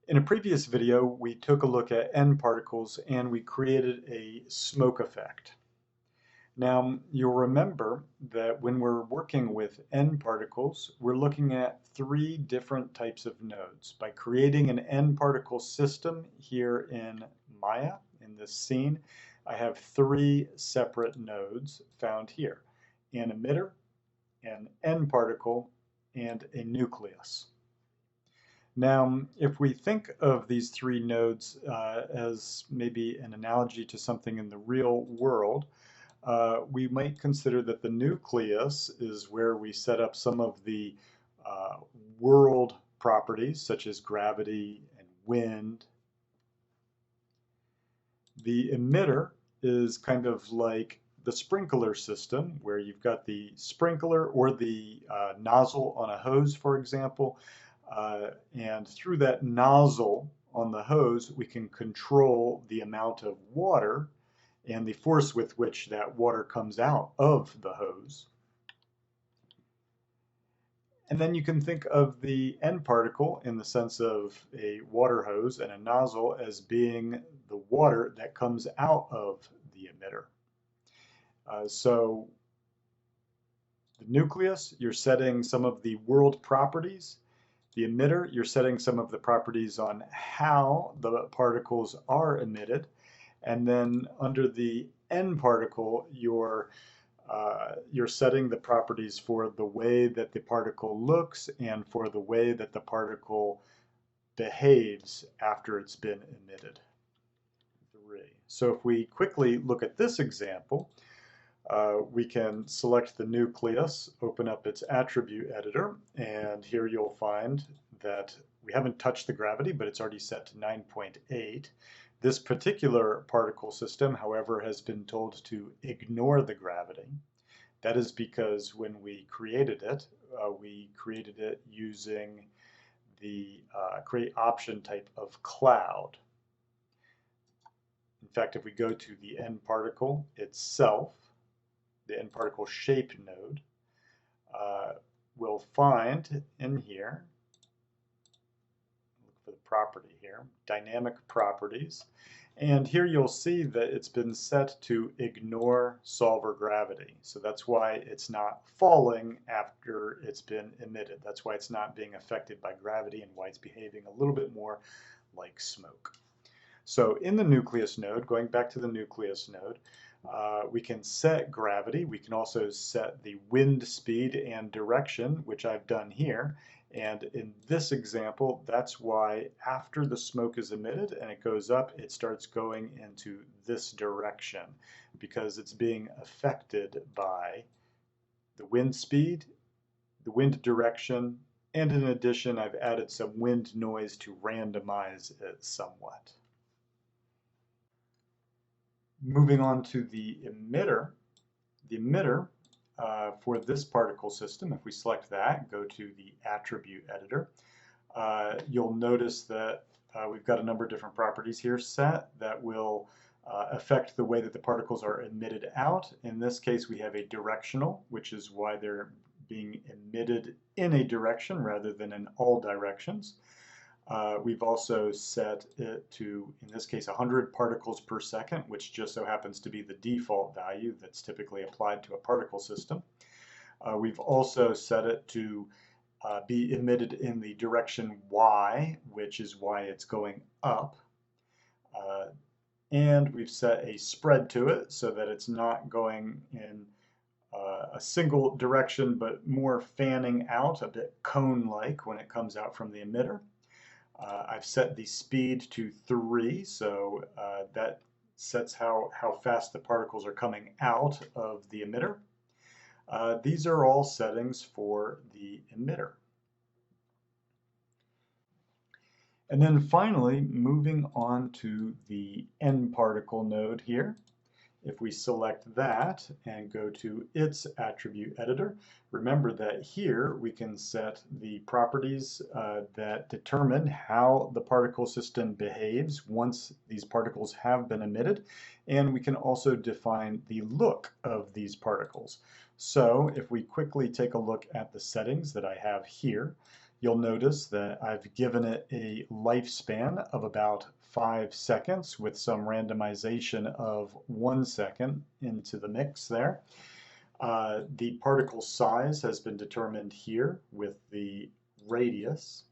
In a previous video, we took a look at nParicles and we created a smoke effect. Now, you'll remember that when we're working with nParticles, we're looking at three different types of nodes. By creating an nParticle system here in Maya, in this scene, I have three separate nodes found here: an emitter, an nParticle, and a nucleus. Now, if we think of these three nodes as maybe an analogy to something in the real world, we might consider that the nucleus is where we set up some of the uh, world properties, such as gravity and wind. The emitter is kind of like the sprinkler system, where you've got the sprinkler or the nozzle on a hose, for example, and through that nozzle on the hose, we can control the amount of water and the force with which that water comes out of the hose. And then you can think of the nParticle in the sense of a water hose and a nozzle as being the water that comes out of the emitter. So the nucleus, you're setting some of the world properties. The emitter, you're setting some of the properties on how the particles are emitted. And then under the nParticle, you're setting the properties for the way that the particle looks and for the way that the particle behaves after it's been emitted. So if we quickly look at this example, we can select the nucleus, open up its attribute editor, and here you'll find that we haven't touched the gravity, but it's already set to 9.8. This particular particle system, however, has been told to ignore the gravity. That is because when we created it using the create option type of cloud. In fact, if we go to the nParticle itself, the nParticle shape node, we'll find in here, look for the property here, dynamic properties, and here you'll see that it's been set to ignore solver gravity. So that's why it's not falling after it's been emitted. That's why it's not being affected by gravity and why it's behaving a little bit more like smoke. So in the nucleus node, going back to the nucleus node, we can set gravity. We can also set the wind speed and direction, which I've done here. And in this example, that's why after the smoke is emitted and it goes up, it starts going into this direction because it's being affected by the wind speed, the wind direction, and in addition, I've added some wind noise to randomize it somewhat. Moving on to the emitter. The emitter for this particle system, if we select that, go to the attribute editor, you'll notice that we've got a number of different properties here set that will affect the way that the particles are emitted out. In this case, we have a directional, which is why they're being emitted in a direction rather than in all directions. We've also set it to, in this case, 100 particles per second, which just so happens to be the default value that's typically applied to a particle system. We've also set it to be emitted in the direction Y, which is why it's going up. And we've set a spread to it so that it's not going in a single direction, but more fanning out, a bit cone-like when it comes out from the emitter. I've set the speed to 3, so that sets how fast the particles are coming out of the emitter. These are all settings for the emitter. And then finally, moving on to the nParticle node here. If we select that and go to its attribute editor, remember that here we can set the properties that determine how the particle system behaves once these particles have been emitted, and we can also define the look of these particles. So if we quickly take a look at the settings that I have here, You'll notice that I've given it a lifespan of about 5 seconds with some randomization of 1 second into the mix there. The particle size has been determined here with the radius.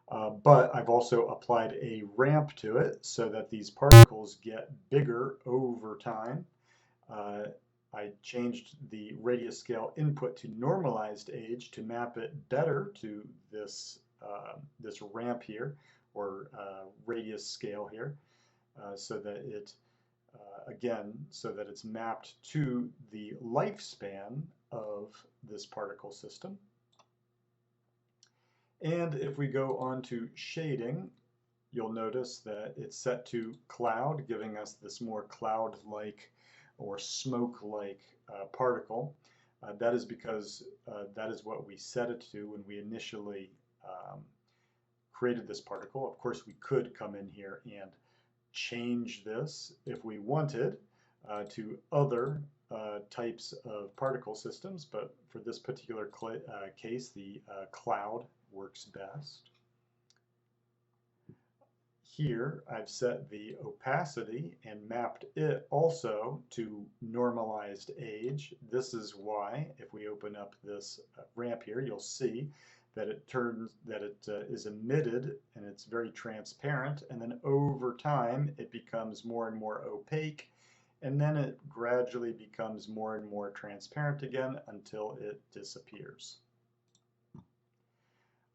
But I've also applied a ramp to it so that these particles get bigger over time. I changed the radius scale input to normalized age to map it better to this, this ramp here, or radius scale here, so that it, again, so that it's mapped to the lifespan of this particle system. And if we go on to shading, you'll notice that it's set to cloud, giving us this more cloud-like or smoke-like particle. That is because that is what we set it to when we initially created this particle. Of course, we could come in here and change this if we wanted to other types of particle systems, but for this particular case, the cloud works best. Here I've set the opacity and mapped it also to normalized age. This is why if we open up this ramp here, you'll see that it is emitted and it's very transparent, and then over time it becomes more and more opaque, and then it gradually becomes more and more transparent again until it disappears.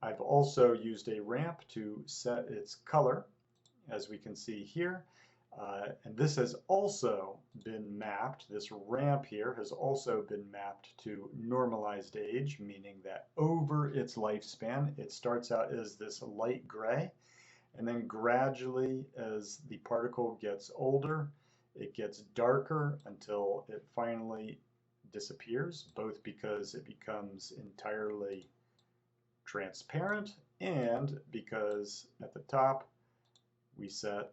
I've also used a ramp to set its color, as we can see here, and this has also been mapped. This ramp here has also been mapped to normalized age, meaning that over its lifespan it starts out as this light gray, and then gradually as the particle gets older it gets darker until it finally disappears, both because it becomes entirely transparent and because at the top we set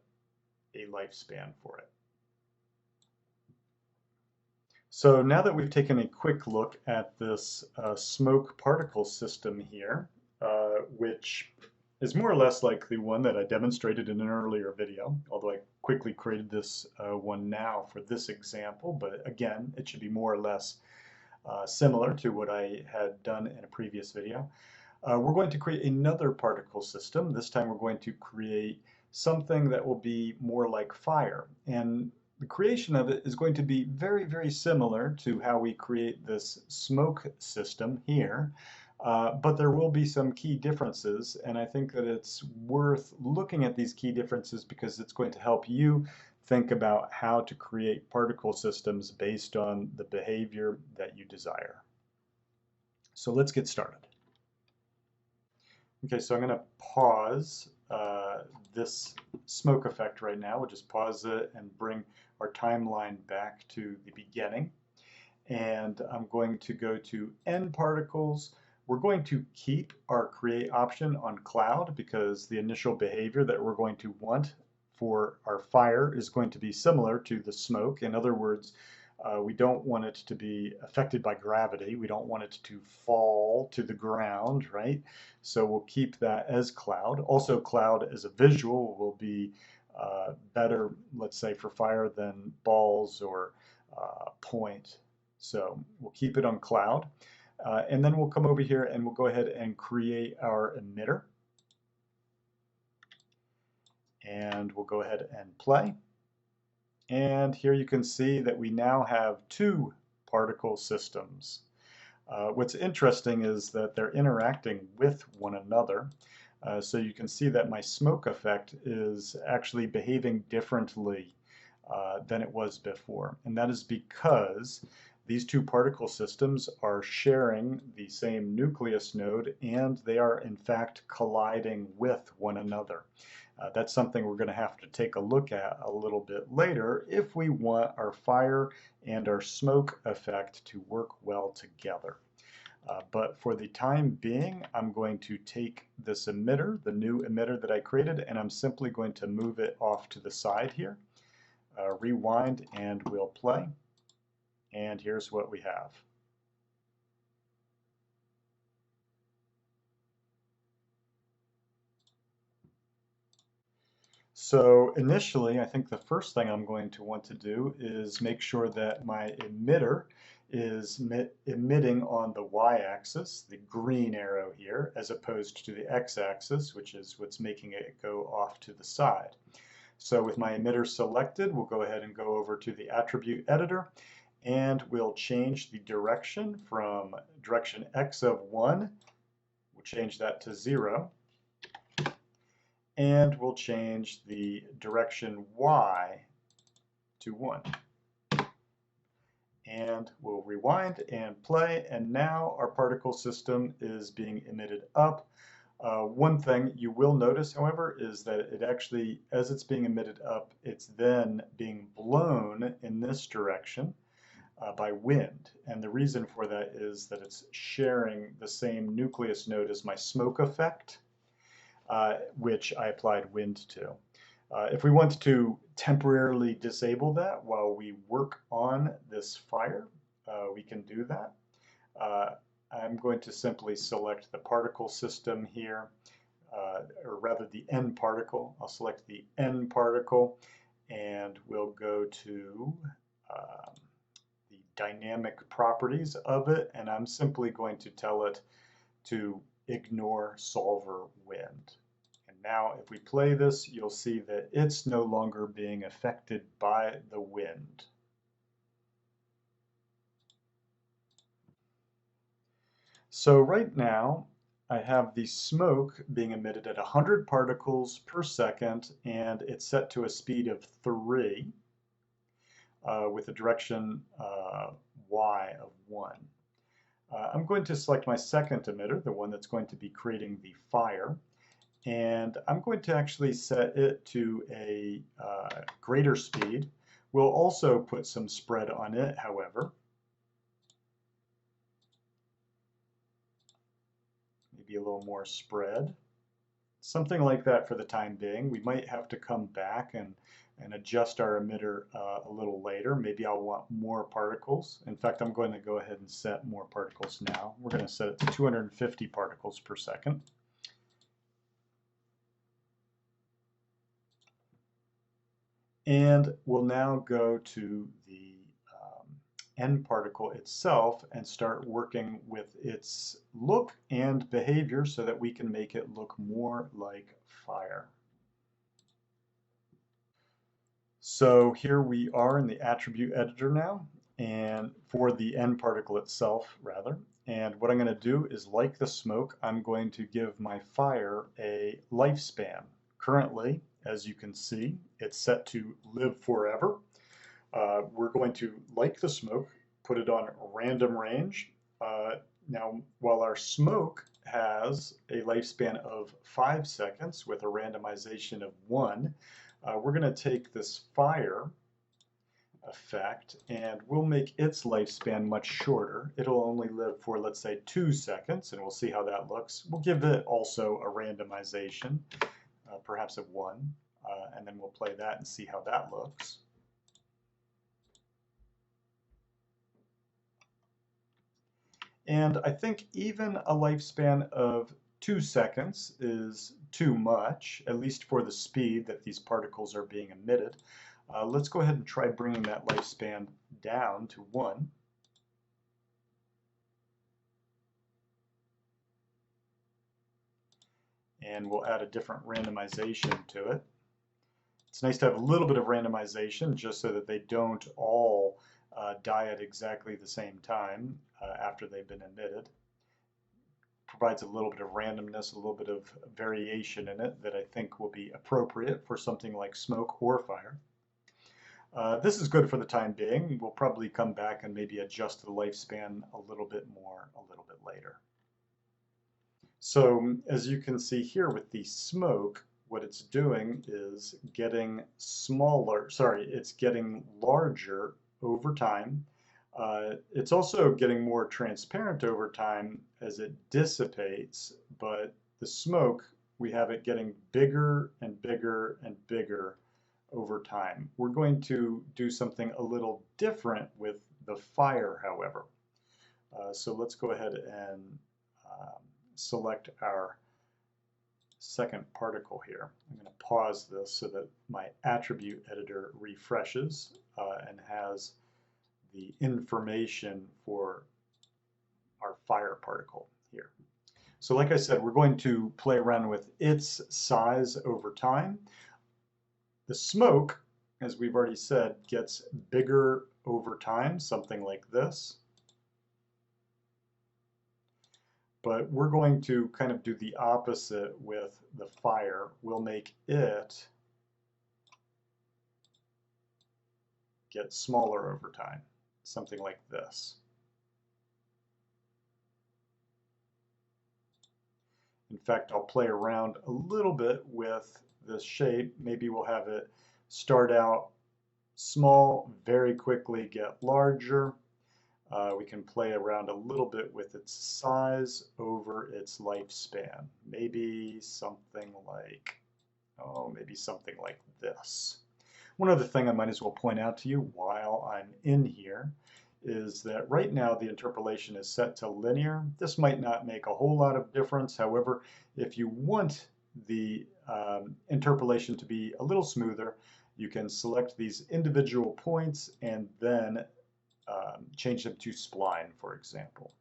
a lifespan for it. So now that we've taken a quick look at this smoke particle system here, which is more or less like the one that I demonstrated in an earlier video, although I quickly created this one now for this example, but again, it should be more or less similar to what I had done in a previous video. We're going to create another particle system. This time we're going to create something that will be more like fire. And the creation of it is going to be very, very similar to how we create this smoke system here. But there will be some key differences, and I think that it's worth looking at these key differences because it's going to help you think about how to create particle systems based on the behavior that you desire. So let's get started. Okay, so I'm going to pause this smoke effect right now. We'll just pause it and bring our timeline back to the beginning. And I'm going to go to nParicles. We're going to keep our create option on cloud because the initial behavior that we're going to want for our fire is going to be similar to the smoke. In other words, we don't want it to be affected by gravity. We don't want it to fall to the ground, right? So we'll keep that as cloud. Also, cloud as a visual will be better, let's say, for fire than balls or point. So we'll keep it on cloud. And then we'll come over here and we'll go ahead and create our emitter. And we'll go ahead and play. And here you can see that we now have two particle systems. What's interesting is that they're interacting with one another. So you can see that my smoke effect is actually behaving differently than it was before. And that is because these two particle systems are sharing the same nucleus node, and they are in fact colliding with one another. That's something we're going to have to take a look at a little bit later if we want our fire and our smoke effect to work well together. But for the time being, I'm going to take this emitter, the new emitter that I created, and I'm simply going to move it off to the side here. Rewind and we'll play. And here's what we have. So initially, I think the first thing I'm going to want to do is make sure that my emitter is emitting on the y-axis, the green arrow here, as opposed to the x-axis, which is what's making it go off to the side. So with my emitter selected, we'll go ahead and go over to the attribute editor, and we'll change the direction from direction x of 1, we'll change that to 0, and we'll change the direction y to 1. And we'll rewind and play, and now our particle system is being emitted up. One thing you will notice, however, is that it actually, as it's being emitted up, it's then being blown in this direction by wind. And the reason for that is that it's sharing the same nucleus node as my smoke effect, which I applied wind to. If we want to temporarily disable that while we work on this fire, we can do that. I'm going to simply select the particle system here, or rather the N particle. I'll select the N particle, and we'll go to the dynamic properties of it, and I'm simply going to tell it to ignore solver wind. And now if we play this, you'll see that it's no longer being affected by the wind. So right now, I have the smoke being emitted at 100 particles per second, and it's set to a speed of 3 with a direction y of 1. I'm going to select my second emitter, the one that's going to be creating the fire, and I'm going to actually set it to a greater speed. We'll also put some spread on it, however. Maybe a little more spread. Something like that for the time being. We might have to come back and adjust our emitter a little later. Maybe I'll want more particles. In fact, I'm going to go ahead and set more particles now. We're going to set it to 250 particles per second. And we'll now go to the N particle itself and start working with its look and behavior so that we can make it look more like fire. So here we are in the attribute editor now, and for the N particle itself, rather. And what I'm going to do is, like the smoke, I'm going to give my fire a lifespan. Currently, as you can see, it's set to live forever. We're going to, like the smoke, put it on random range. Now, while our smoke has a lifespan of 5 seconds with a randomization of 1, we're going to take this fire effect and we'll make its lifespan much shorter. It'll only live for, let's say, 2 seconds, and we'll see how that looks. We'll give it also a randomization, perhaps of 1, and then we'll play that and see how that looks. And I think even a lifespan of 2 seconds is too much, at least for the speed that these particles are being emitted. Let's go ahead and try bringing that lifespan down to 1. And we'll add a different randomization to it. It's nice to have a little bit of randomization just so that they don't all die at exactly the same time after they've been emitted. Provides a little bit of randomness, a little bit of variation in it that I think will be appropriate for something like smoke or fire. This is good for the time being. We'll probably come back and maybe adjust the lifespan a little bit more a little bit later. So as you can see here with the smoke, what it's doing is getting smaller, it's getting larger over time. It's also getting more transparent over time as it dissipates, but the smoke, we have it getting bigger and bigger and bigger over time. We're going to do something a little different with the fire, however. So let's go ahead and select our second particle here. I'm going to pause this so that my attribute editor refreshes and has the information for our fire particle here. So like I said, we're going to play around with its size over time. The smoke, as we've already said, gets bigger over time, something like this. But we're going to kind of do the opposite with the fire. We'll make it get smaller over time, something like this. In fact, I'll play around a little bit with this shape. Maybe we'll have it start out small, very quickly get larger. We can play around a little bit with its size over its lifespan. Maybe something like, maybe something like this. One other thing I might as well point out to you while I'm in here is that right now the interpolation is set to linear. This might not make a whole lot of difference. However, if you want the interpolation to be a little smoother, you can select these individual points and then change them to spline, for example.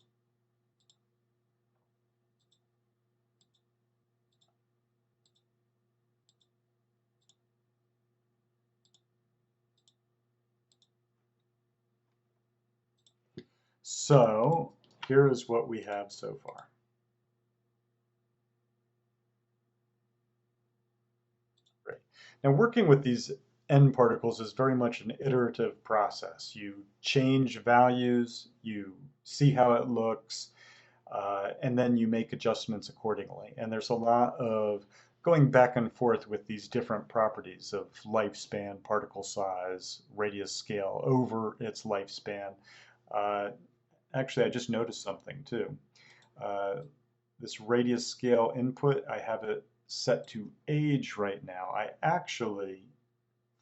So here is what we have so far. Great. Now working with these nParicles is very much an iterative process. You change values, you see how it looks, and then you make adjustments accordingly. And there's a lot of going back and forth with these different properties of lifespan, particle size, radius scale over its lifespan. Actually, I just noticed something too. This radius scale input, I have it set to age right now. I actually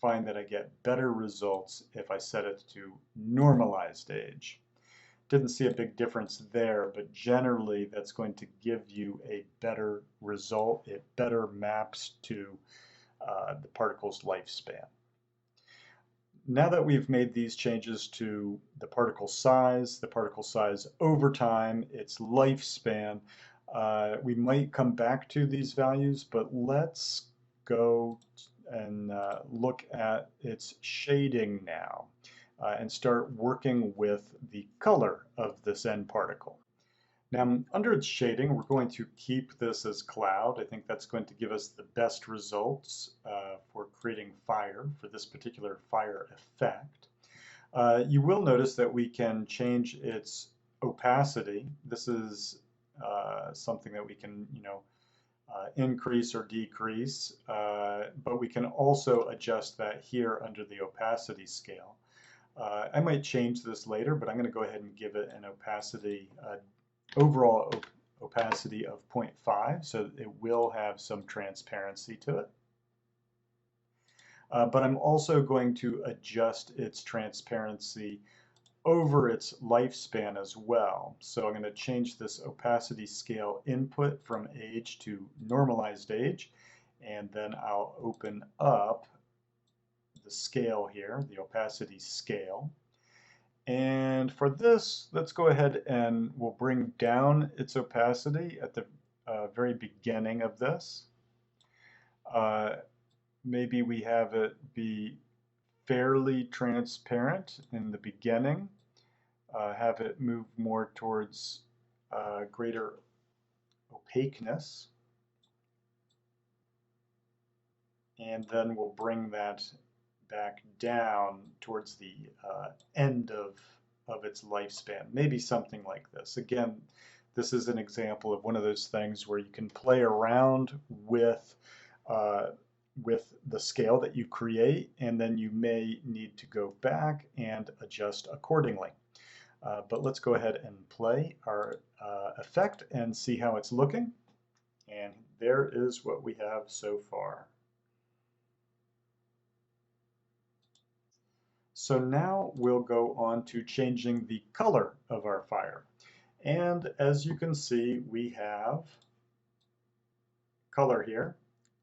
find that I get better results if I set it to normalized age. Didn't see a big difference there, but generally that's going to give you a better result. It better maps to the particle's lifespan. Now that we've made these changes to the particle size over time, its lifespan, we might come back to these values, but let's go and look at its shading now and start working with the color of this nParticle. Now, under its shading, we're going to keep this as cloud. I think that's going to give us the best results for creating fire for this particular fire effect. You will notice that we can change its opacity. This is something that we can, increase or decrease, but we can also adjust that here under the opacity scale. I might change this later, but I'm going to go ahead and give it an opacity, overall opacity of 0.5, so it will have some transparency to it. But I'm also going to adjust its transparency over its lifespan as well. So I'm going to change this opacity scale input from age to normalized age, and then I'll open up the scale here, the opacity scale. And for this, let's go ahead and we'll bring down its opacity at the very beginning of this. Maybe we have it be fairly transparent in the beginning. Have it move more towards greater opaqueness. And then we'll bring that back down towards the end of its lifespan. Maybe something like this. Again, this is an example of one of those things where you can play around with the scale that you create, and then you may need to go back and adjust accordingly. But let's go ahead and play our effect and see how it's looking. And there is what we have so far. So now we'll go on to changing the color of our fire. And as you can see, we have color here.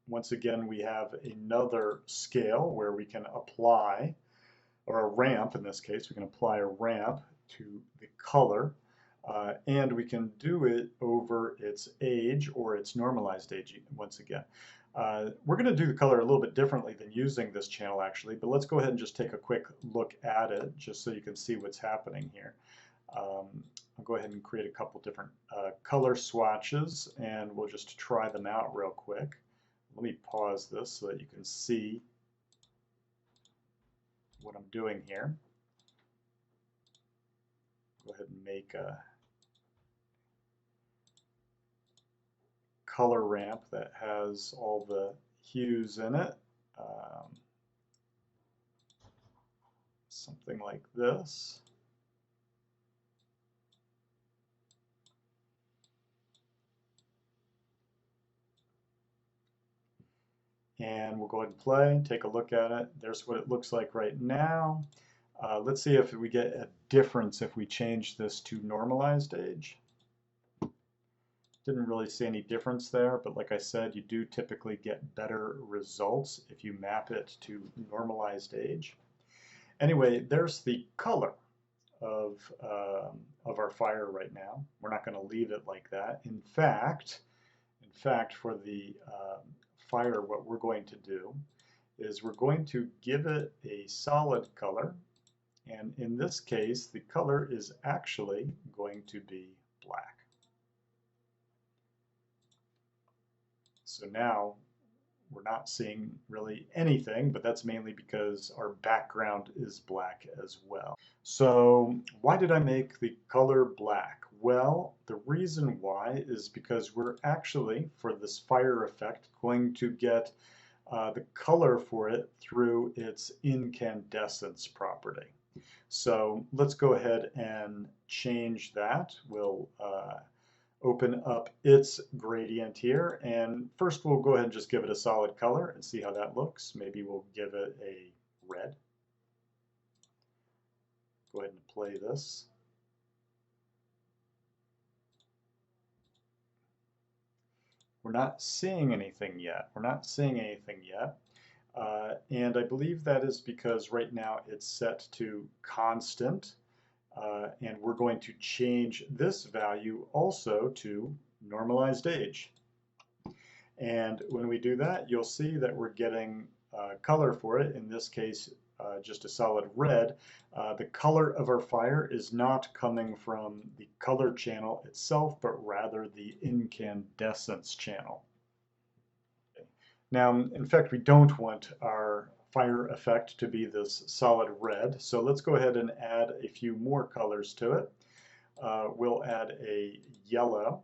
Once again, we have another scale where we can apply, or a ramp in this case, we can apply a ramp to the color, and we can do it over its age or its normalized age once again. We're going to do the color a little bit differently than using this channel actually, but let's go ahead and just take a quick look at it just so you can see what's happening here. I'll go ahead and create a couple different color swatches and we'll just try them out real quick. Let me pause this so that you can see what I'm doing here. Go ahead and make a color ramp that has all the hues in it. Something like this. And we'll go ahead and play, take a look at it. There's what it looks like right now. Let's see if we get a difference if we change this to normalized age. Didn't really see any difference there, but like I said, you do typically get better results if you map it to normalized age. Anyway, there's the color of our fire right now. We're not going to leave it like that. In fact, for the fire, what we're going to do is we're going to give it a solid color, and in this case the color is actually going to be black. So now we're not seeing really anything, but that's mainly because our background is black as well. So why did I make the color black? Well, the reason why is because we're actually, for this fire effect, going to get the color for it through its incandescence property. So let's go ahead and change that. We'll open up its gradient here, and first we'll go ahead and just give it a solid color and see how that looks. Maybe we'll give it a red. Go ahead and play this. We're not seeing anything yet. We're not seeing anything yet. And I believe that is because right now it's set to constant. And we're going to change this value also to normalized age. And when we do that, you'll see that we're getting color for it. In this case, just a solid red. The color of our fire is not coming from the color channel itself, but rather the incandescence channel. Now, in fact, we don't want our fire effect to be this solid red, so let's go ahead and add a few more colors to it. We'll add a yellow,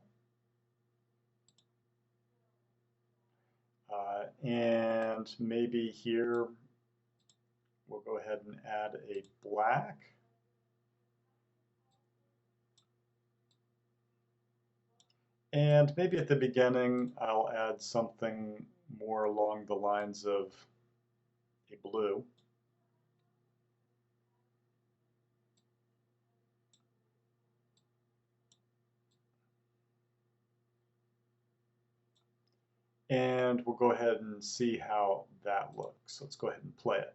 and maybe here we'll go ahead and add a black. And maybe at the beginning I'll add something more along the lines of a blue. And we'll go ahead and see how that looks. Let's go ahead and play it.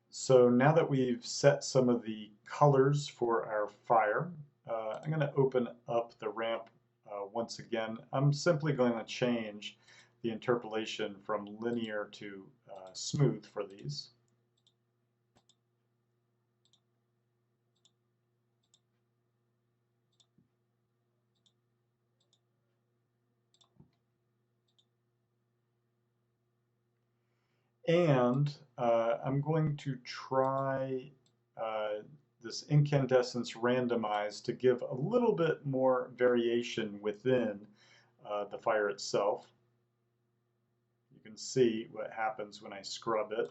So now that we've set some of the colors for our fire, I'm going to open up the ramp once again. I'm simply going to change the interpolation from linear to smooth for these. And I'm going to try this incandescence randomized to give a little bit more variation within the fire itself. You can see what happens when I scrub it.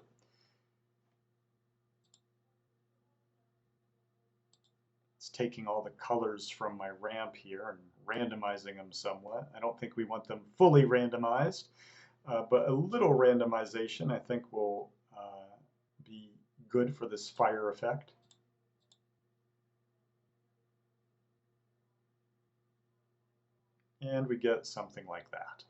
It's taking all the colors from my ramp here and randomizing them somewhat. I don't think we want them fully randomized, but a little randomization I think will be good for this fire effect. and we get something like that.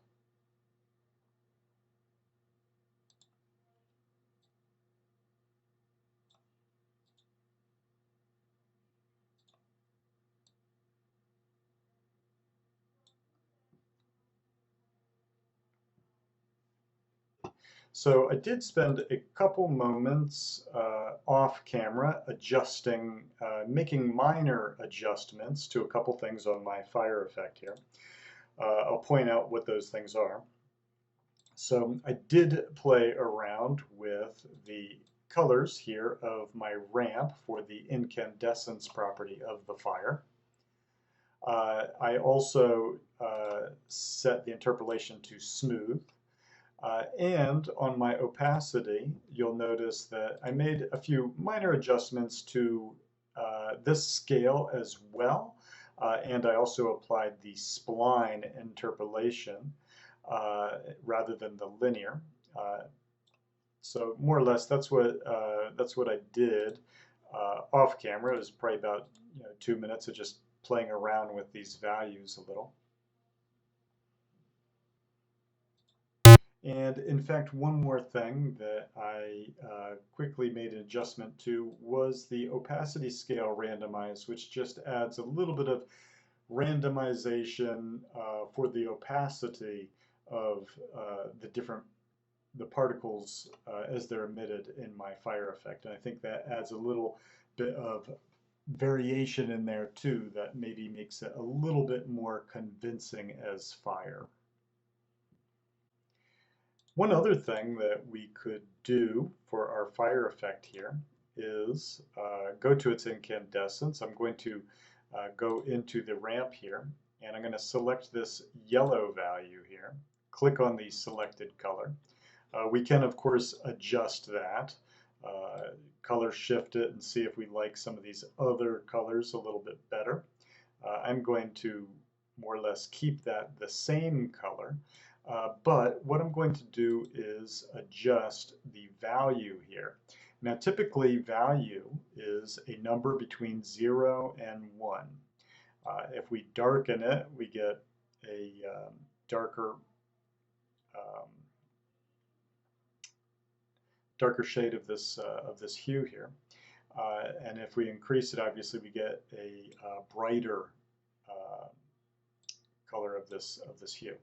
So I did spend a couple moments off camera adjusting, making minor adjustments to a couple things on my fire effect here. I'll point out what those things are. So I did play around with the colors here of my ramp for the incandescence property of the fire. I also set the interpolation to smooth. And on my opacity, you'll notice that I made a few minor adjustments to this scale as well. And I also applied the spline interpolation rather than the linear. So more or less, that's what I did off camera. It was probably about 2 minutes of just playing around with these values a little. And in fact, one more thing that I quickly made an adjustment to was the opacity scale randomize, which just adds a little bit of randomization for the opacity of the particles as they're emitted in my fire effect. And I think that adds a little bit of variation in there too that maybe makes it a little bit more convincing as fire. One other thing that we could do for our fire effect here is go to its incandescence. I'm going to go into the ramp here, and I'm going to select this yellow value here. Click on the selected color. We can, of course, adjust that, color shift it, and see if we like some of these other colors a little bit better. I'm going to more or less keep that the same color. But what I'm going to do is adjust the value here. Now, typically, value is a number between 0 and 1. If we darken it, we get a darker shade of this hue here. And if we increase it, obviously, we get a brighter color of this hue.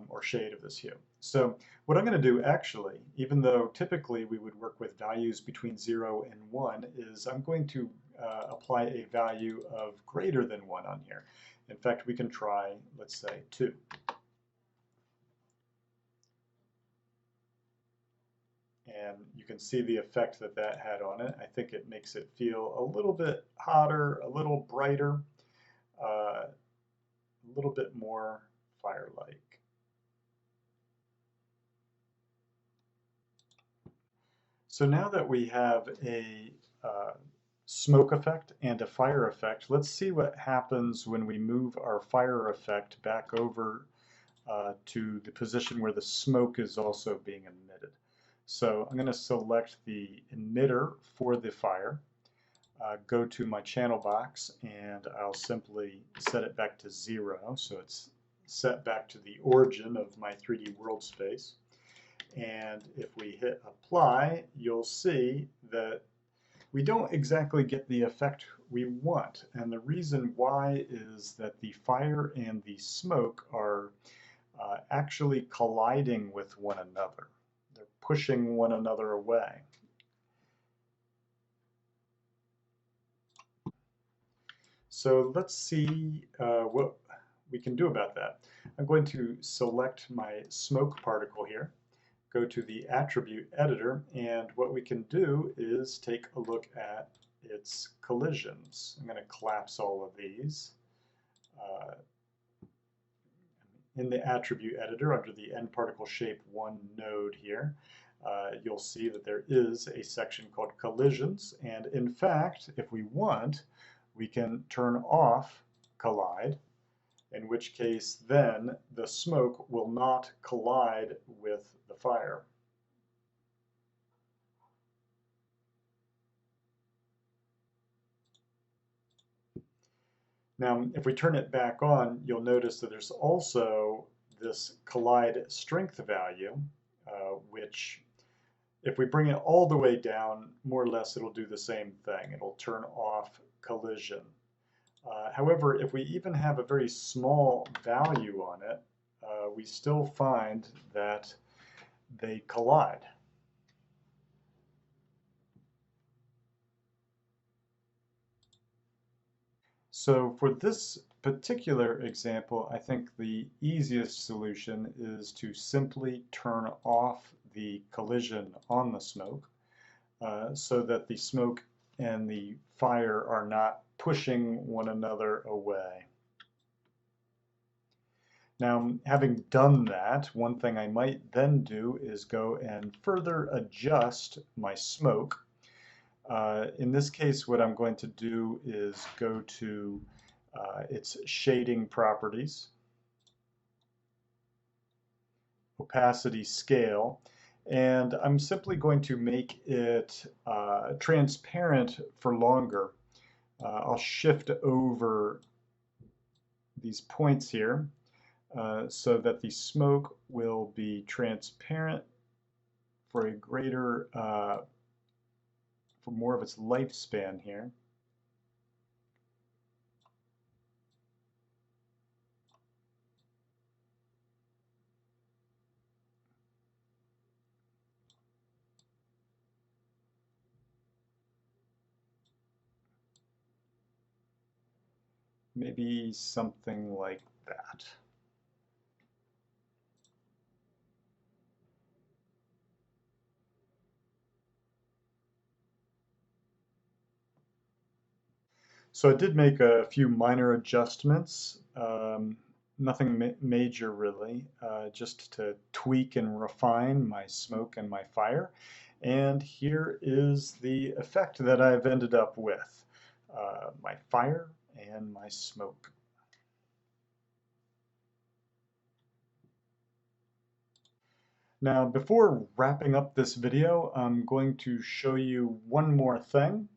Or shade of this hue. So what I'm going to do actually, even though typically we would work with values between 0 and 1, is I'm going to apply a value of greater than 1 on here. In fact, we can try, let's say, 2. And you can see the effect that that had on it. I think it makes it feel a little bit hotter, a little brighter, a little bit more fire-like. So now that we have a smoke effect and a fire effect, let's see what happens when we move our fire effect back over to the position where the smoke is also being emitted. So I'm going to select the emitter for the fire, go to my channel box, and I'll simply set it back to 0, so it's set back to the origin of my 3D world space. And if we hit apply, you'll see that we don't exactly get the effect we want. And the reason why is that the fire and the smoke are actually colliding with one another. They're pushing one another away. So let's see what we can do about that. I'm going to select my smoke particle here, go to the attribute editor, and what we can do is take a look at its collisions. I'm going to collapse all of these. In the attribute editor, under the nParticle shape 1 node here, you'll see that there is a section called collisions, and in fact, if we want, we can turn off collide, in which case then the smoke will not collide with the fire. Now, if we turn it back on, you'll notice that there's also this collide strength value, which if we bring it all the way down, more or less it'll do the same thing. It'll turn off collision. However, if we even have a very small value on it, we still find that they collide. So for this particular example, I think the easiest solution is to simply turn off the collision on the smoke so that the smoke and the fire are not pushing one another away. Now, having done that, one thing I might then do is go and further adjust my smoke. In this case, what I'm going to do is go to its shading properties, opacity scale, and I'm simply going to make it transparent for longer. I'll shift over these points here so that the smoke will be transparent for a greater, for more of its lifespan here. Maybe something like that. So I did make a few minor adjustments, nothing major really, just to tweak and refine my smoke and my fire. And here is the effect that I've ended up with, my fire and my smoke. Now, before wrapping up this video, I'm going to show you one more thing,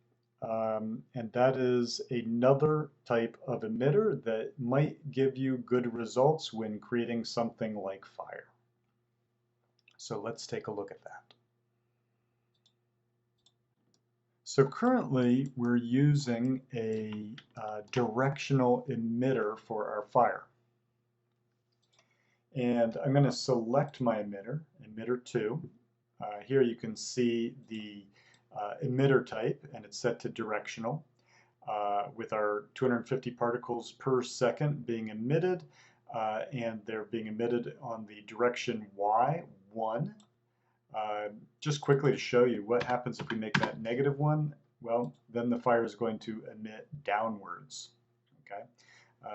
and that is another type of emitter that might give you good results when creating something like fire. So let's take a look at that. So currently we're using a directional emitter for our fire. And I'm going to select my emitter, emitter 2. Here you can see the emitter type, and it's set to directional, with our 250 particles per second being emitted, and they're being emitted on the direction Y1. Just quickly to show you what happens if we make that -1, well, then the fire is going to emit downwards. Okay,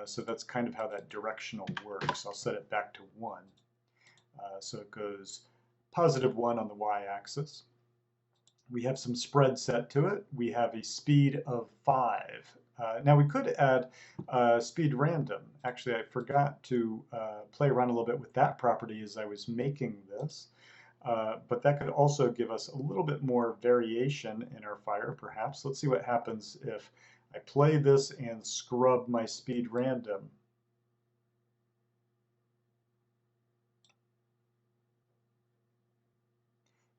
so that's kind of how that directional works. I'll set it back to 1. So it goes +1 on the y-axis. We have some spread set to it. We have a speed of 5. Now we could add speed random. Actually, I forgot to play around a little bit with that property as I was making this. But that could also give us a little bit more variation in our fire, perhaps. Let's see what happens if I play this and scrub my speed random.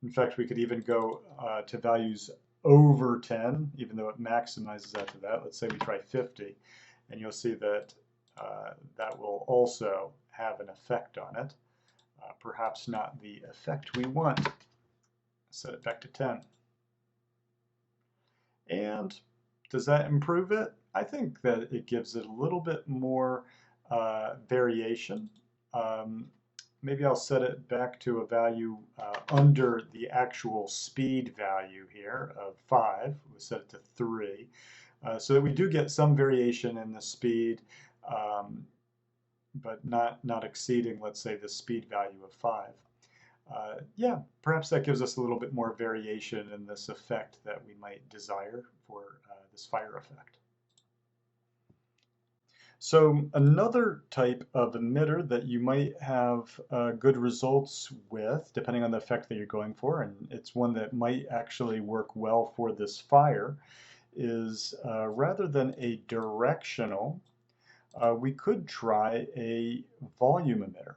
In fact, we could even go to values over 10, even though it maximizes out to that. Let's say we try 50, and you'll see that that will also have an effect on it. Perhaps not the effect we want. Set it back to 10. And does that improve it? I think that it gives it a little bit more variation. Maybe I'll set it back to a value under the actual speed value here of 5. We'll set it to 3. So that we do get some variation in the speed, but not exceeding, let's say, the speed value of 5. Yeah, perhaps that gives us a little bit more variation in this effect that we might desire for this fire effect. So another type of emitter that you might have good results with, depending on the effect that you're going for, and it's one that might actually work well for this fire, is rather than a directional, we could try a volume emitter.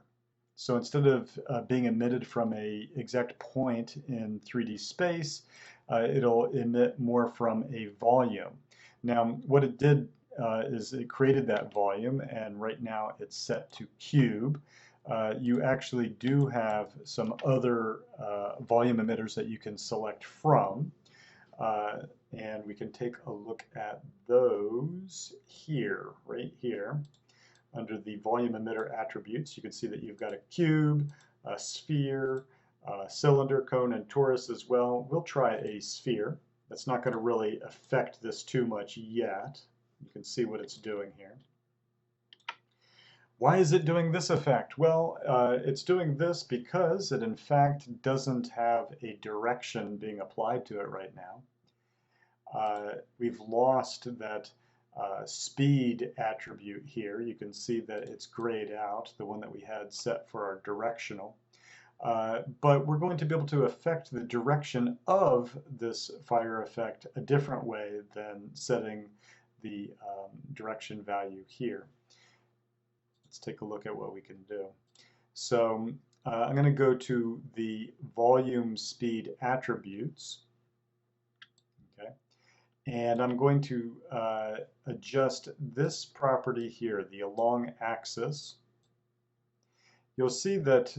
So instead of being emitted from a exact point in 3D space, it'll emit more from a volume. Now, what it did is it created that volume, and right now it's set to cube. You actually do have some other volume emitters that you can select from. And we can take a look at those here, right here. Under the volume emitter attributes, you can see that you've got a cube, a sphere, a cylinder, cone, and torus as well. We'll try a sphere. That's not going to really affect this too much yet. You can see what it's doing here. Why is it doing this effect? Well, it's doing this because it in fact doesn't have a direction being applied to it right now. We've lost that speed attribute here. You can see that it's grayed out, the one that we had set for our directional. But we're going to be able to affect the direction of this fire effect a different way than setting the direction value here. Let's take a look at what we can do. So I'm going to go to the volume speed attributes. Okay. And I'm going to adjust this property here, the along axis. You'll see that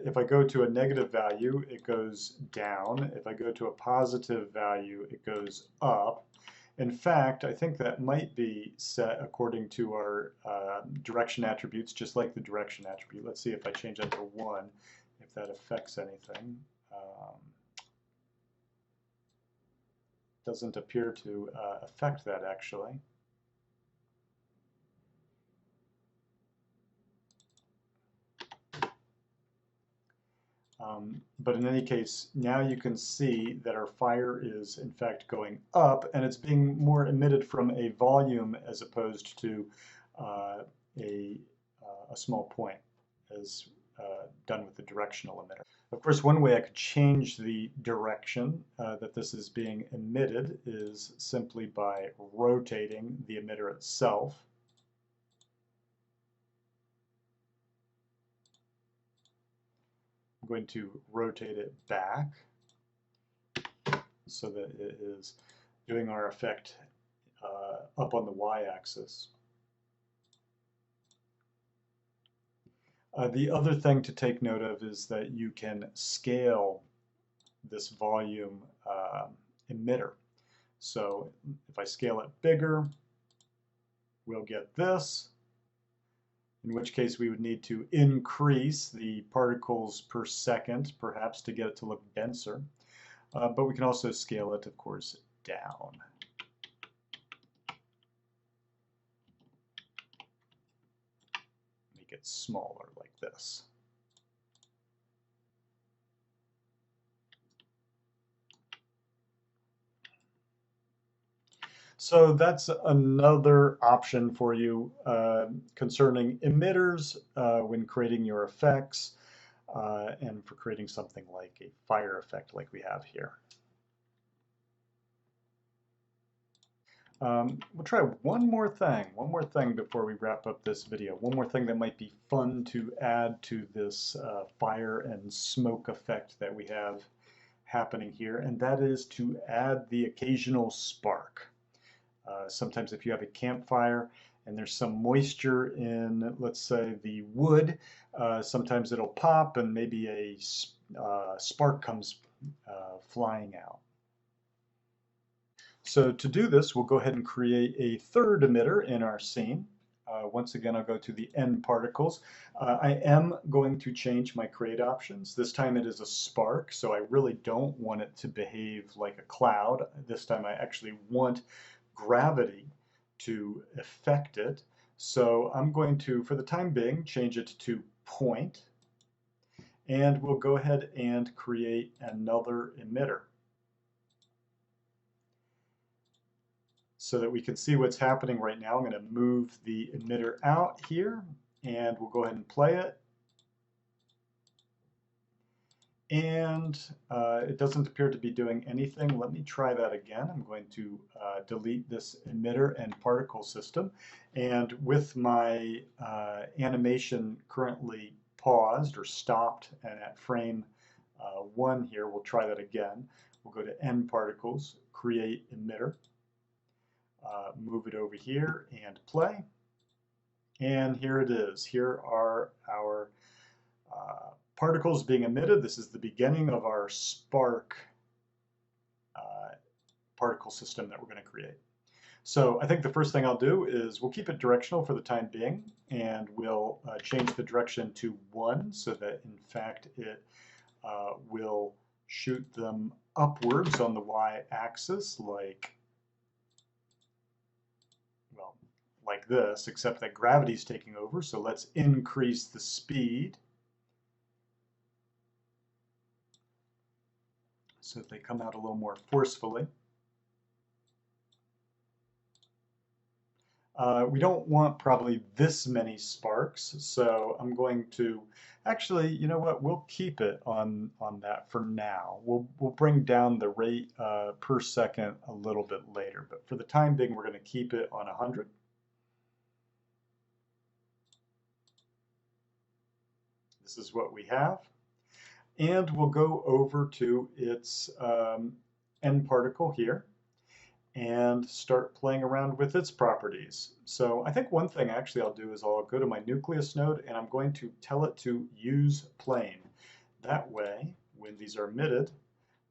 if I go to a negative value, it goes down. If I go to a positive value, it goes up. In fact, I think that might be set according to our direction attributes, just like the direction attribute. Let's see if I change that to 1, if that affects anything. Doesn't appear to affect that actually. But in any case, now you can see that our fire is in fact going up, and it's being more emitted from a volume as opposed to a small point, as done with the directional emitter. Of course, one way I could change the direction that this is being emitted is simply by rotating the emitter itself. I'm going to rotate it back so that it is doing our effect up on the y-axis. The other thing to take note of is that you can scale this volume emitter. So if I scale it bigger, we'll get this, in which case we would need to increase the particles per second, perhaps, to get it to look denser. But we can also scale it, of course, down. Make it smaller like this. So that's another option for you concerning emitters when creating your effects and for creating something like a fire effect like we have here. We'll try one more thing before we wrap up this video. One more thing that might be fun to add to this fire and smoke effect that we have happening here, and that is to add the occasional spark. Sometimes if you have a campfire and there's some moisture in, let's say, the wood, sometimes it'll pop and maybe a spark comes flying out. So to do this, we'll go ahead and create a third emitter in our scene. Once again, I'll go to the nParicles. I am going to change my create options. This time it is a spark, so I really don't want it to behave like a cloud. This time I actually want gravity to affect it. So I'm going to, for the time being, change it to point. And we'll go ahead and create another emitter, so that we can see what's happening right now. I'm going to move the emitter out here, and we'll go ahead and play it. And it doesn't appear to be doing anything. Let me try that again. I'm going to delete this emitter and particle system. And with my animation currently paused or stopped and at frame 1 here, we'll try that again. We'll go to nParicles, create emitter, move it over here and play. And here it is. Here are our particles being emitted. This is the beginning of our Spark particle system that we're going to create. So I think the first thing I'll do is we'll keep it directional for the time being, and we'll change the direction to 1 so that in fact it will shoot them upwards on the y-axis like this, except that gravity's taking over. So let's increase the speed so that they come out a little more forcefully. We don't want probably this many sparks, so I'm going to actually, you know what, we'll keep it on that for now. We'll bring down the rate per second a little bit later, but for the time being, we're going to keep it on 100. This is what we have. And we'll go over to its nParticle here and start playing around with its properties. So I think one thing actually I'll do is I'll go to my Nucleus node and I'm going to tell it to use plane. That way, when these are emitted,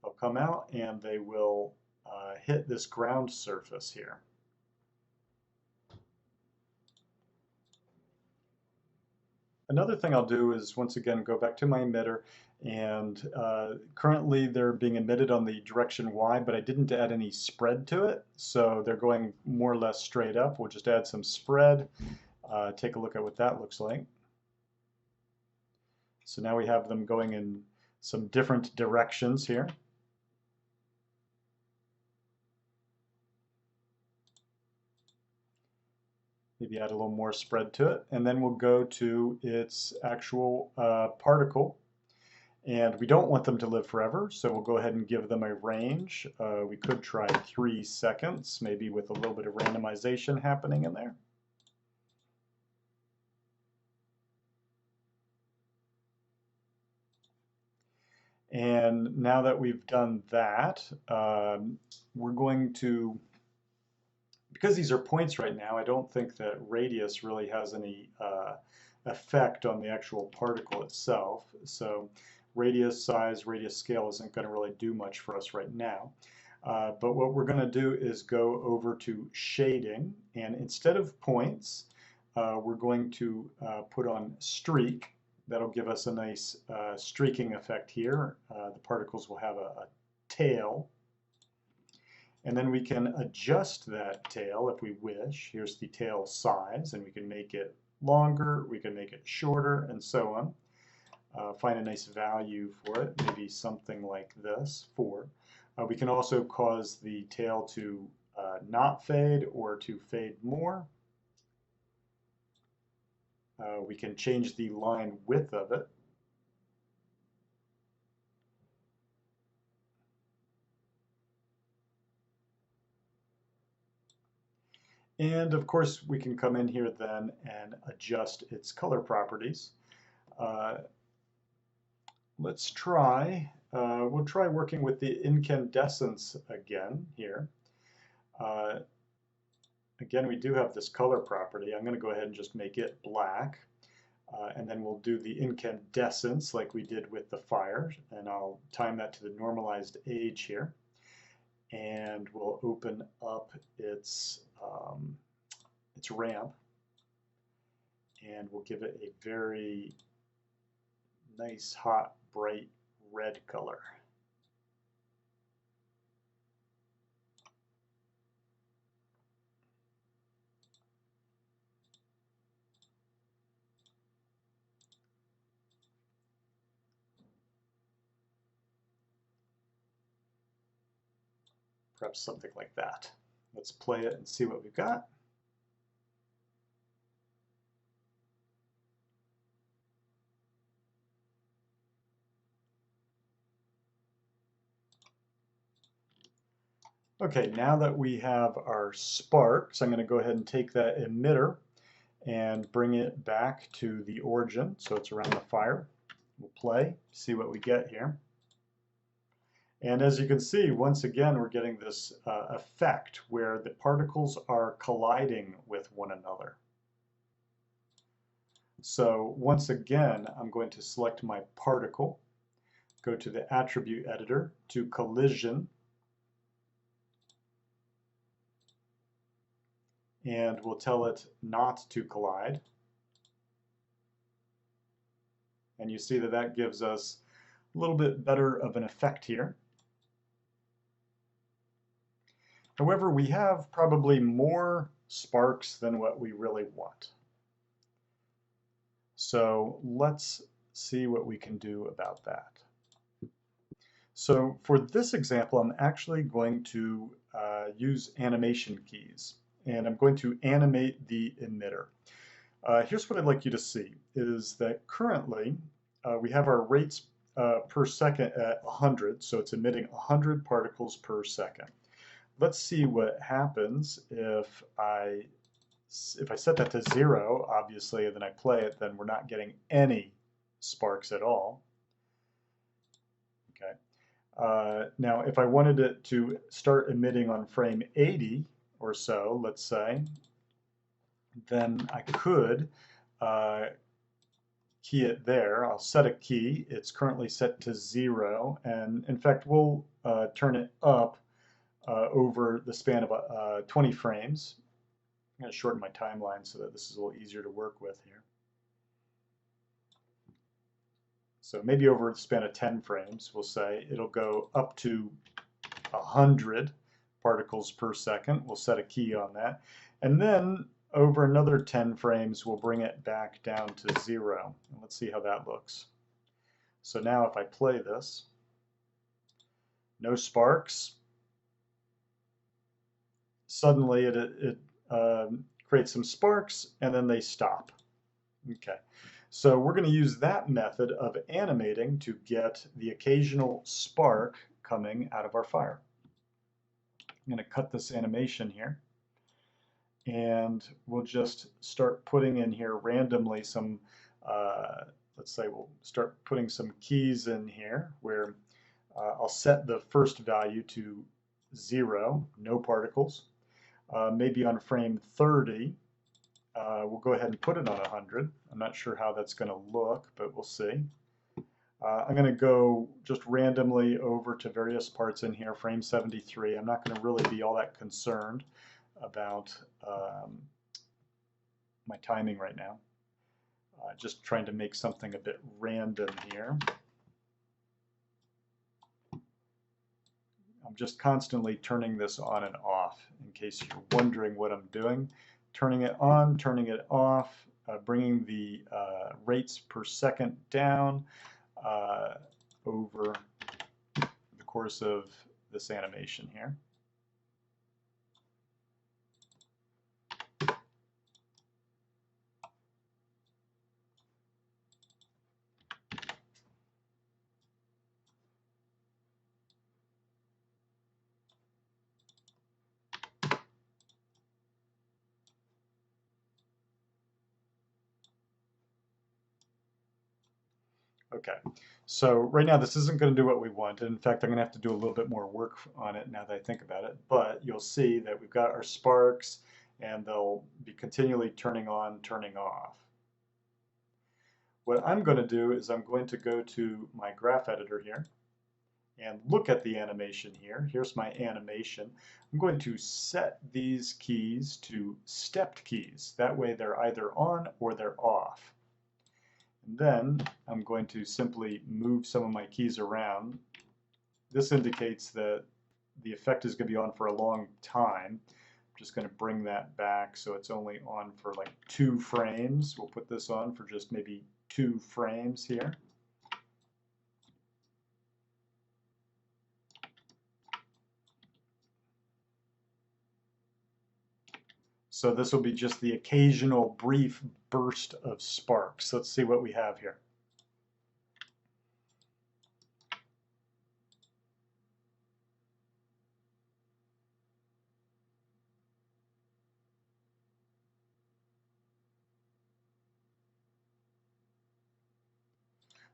they'll come out and they will hit this ground surface here. Another thing I'll do is once again go back to my emitter, and currently they're being emitted on the direction Y, but I didn't add any spread to it, so they're going more or less straight up. We'll just add some spread, take a look at what that looks like. So now we have them going in some different directions here. Maybe add a little more spread to it, and then we'll go to its actual particle. And we don't want them to live forever, so we'll go ahead and give them a range. We could try 3 seconds, maybe with a little bit of randomization happening in there. And now that we've done that, we're going to, because these are points right now, I don't think that radius really has any effect on the actual particle itself. So radius size, radius scale isn't going to really do much for us right now. But what we're going to do is go over to shading, and instead of points, we're going to put on streak. That'll give us a nice streaking effect here. The particles will have a tail. And then we can adjust that tail if we wish. Here's the tail size, and we can make it longer, we can make it shorter, and so on. Find a nice value for it, maybe something like this, 4. We can also cause the tail to not fade or to fade more. We can change the line width of it. And of course, we can come in here then and adjust its color properties. Let's try, we'll try working with the incandescence again here. Again, we do have this color property. I'm going to go ahead and just make it black. And then we'll do the incandescence like we did with the fire. And I'll time that to the normalized age here. And we'll open up its ramp. And we'll give it a very nice, hot, bright red color. Perhaps something like that. Let's play it and see what we've got. Okay, now that we have our sparks, I'm going to go ahead and take that emitter and bring it back to the origin, so it's around the fire. We'll play, see what we get here. And as you can see, once again, we're getting this effect where the particles are colliding with one another. So once again, I'm going to select my particle, go to the attribute editor, to collision, and we'll tell it not to collide. And you see that that gives us a little bit better of an effect here. However, we have probably more sparks than what we really want. So let's see what we can do about that. So for this example, I'm actually going to use animation keys, and I'm going to animate the emitter. Here's what I'd like you to see, is that currently we have our rates per second at 100, so it's emitting 100 particles per second. Let's see what happens if I set that to 0, obviously, and then I play it, then we're not getting any sparks at all. Okay. Now, if I wanted it to start emitting on frame 80 or so, let's say, then I could key it there. I'll set a key. It's currently set to 0, and in fact, we'll turn it up over the span of 20 frames. I'm going to shorten my timeline so that this is a little easier to work with here. So maybe over the span of 10 frames, we'll say it'll go up to 100 particles per second. We'll set a key on that. And then over another 10 frames, we'll bring it back down to 0. And let's see how that looks. So now if I play this, no sparks. Suddenly it creates some sparks, and then they stop. Okay. So we're going to use that method of animating to get the occasional spark coming out of our fire. I'm going to cut this animation here, and we'll just start putting in here randomly some, let's say we'll start putting some keys in here where I'll set the first value to 0, no particles. Maybe on frame 30, we'll go ahead and put it on 100. I'm not sure how that's going to look, but we'll see. I'm going to go just randomly over to various parts in here, frame 73. I'm not going to really be all that concerned about my timing right now. Just trying to make something a bit random here. I'm just constantly turning this on and off in case you're wondering what I'm doing. Turning it on, turning it off, bringing the rates per second down over the course of this animation here. Okay, so right now this isn't going to do what we want. In fact, I'm going to have to do a little bit more work on it now that I think about it. But you'll see that we've got our sparks, and they'll be continually turning on, turning off. What I'm going to do is I'm going to go to my graph editor here and look at the animation here. Here's my animation. I'm going to set these keys to stepped keys. That way they're either on or they're off. And then I'm going to simply move some of my keys around. This indicates that the effect is going to be on for a long time. I'm just going to bring that back so it's only on for like 2 frames. We'll put this on for just maybe 2 frames here. So this will be just the occasional brief burst of sparks. Let's see what we have here.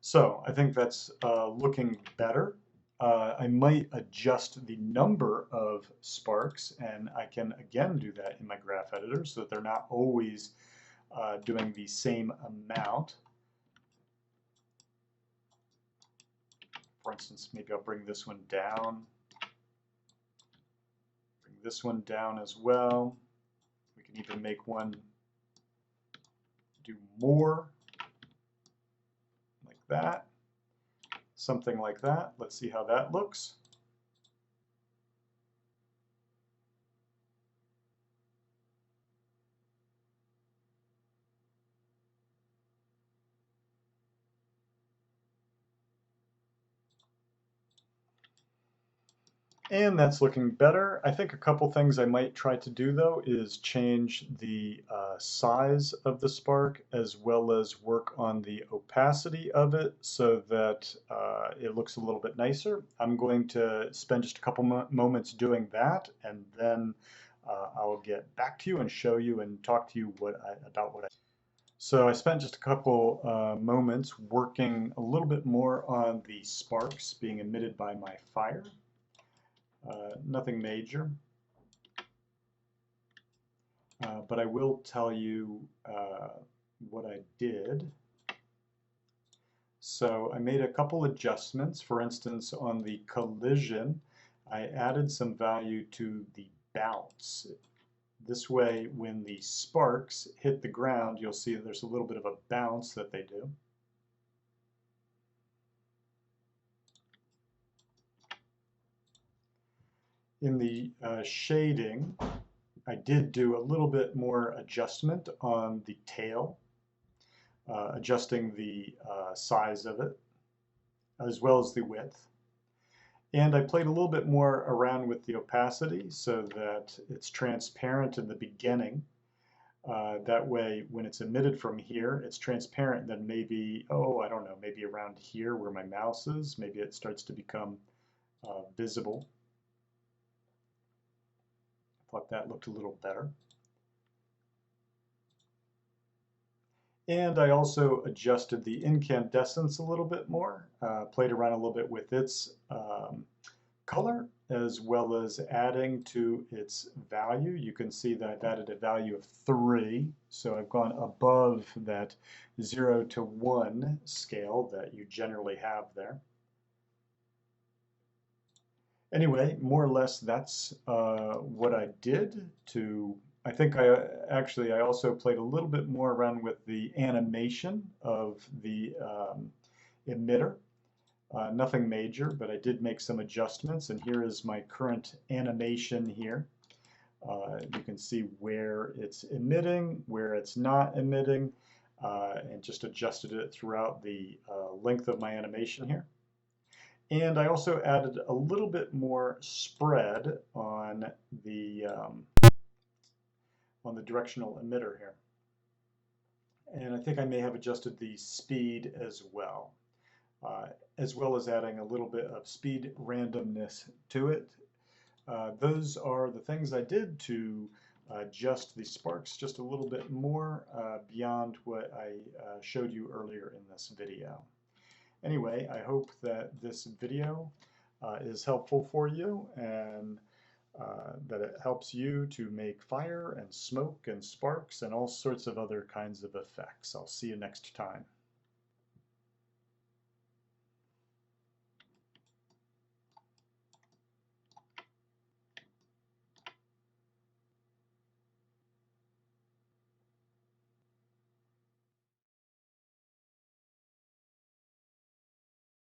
So I think that's looking better. I might adjust the number of sparks, and I can again do that in my graph editor so that they're not always doing the same amount. For instance, maybe I'll bring this one down, bring this one down as well. We can even make one do more, like that, something like that. Let's see how that looks. And that's looking better. I think a couple things I might try to do though is change the size of the spark as well as work on the opacity of it so that it looks a little bit nicer. I'm going to spend just a couple moments doing that, and then I'll get back to you and show you and talk to you about what I. So I spent just a couple moments working a little bit more on the sparks being emitted by my fire. Nothing major, but I will tell you what I did. So I made a couple adjustments. For instance, on the collision, I added some value to the bounce. This way, when the sparks hit the ground, you'll see that there's a little bit of a bounce that they do. In the shading, I did do a little bit more adjustment on the tail, adjusting the size of it, as well as the width. And I played a little bit more around with the opacity so that it's transparent in the beginning. That way, when it's emitted from here, it's transparent. Then maybe, oh, I don't know, maybe around here where my mouse is, maybe it starts to become visible. I thought that looked a little better. And I also adjusted the incandescence a little bit more, played around a little bit with its color, as well as adding to its value. You can see that I've added a value of 3, so I've gone above that 0 to 1 scale that you generally have there. Anyway, more or less that's what I did to, I think I also played a little bit more around with the animation of the emitter. Nothing major, but I did make some adjustments, and here is my current animation here. You can see where it's emitting, where it's not emitting, and just adjusted it throughout the length of my animation here. And I also added a little bit more spread on the directional emitter here. And I think I may have adjusted the speed as well as adding a little bit of speed randomness to it. Those are the things I did to adjust the sparks just a little bit more beyond what I showed you earlier in this video. Anyway, I hope that this video is helpful for you, and that it helps you to make fire and smoke and sparks and all sorts of other kinds of effects. I'll see you next time.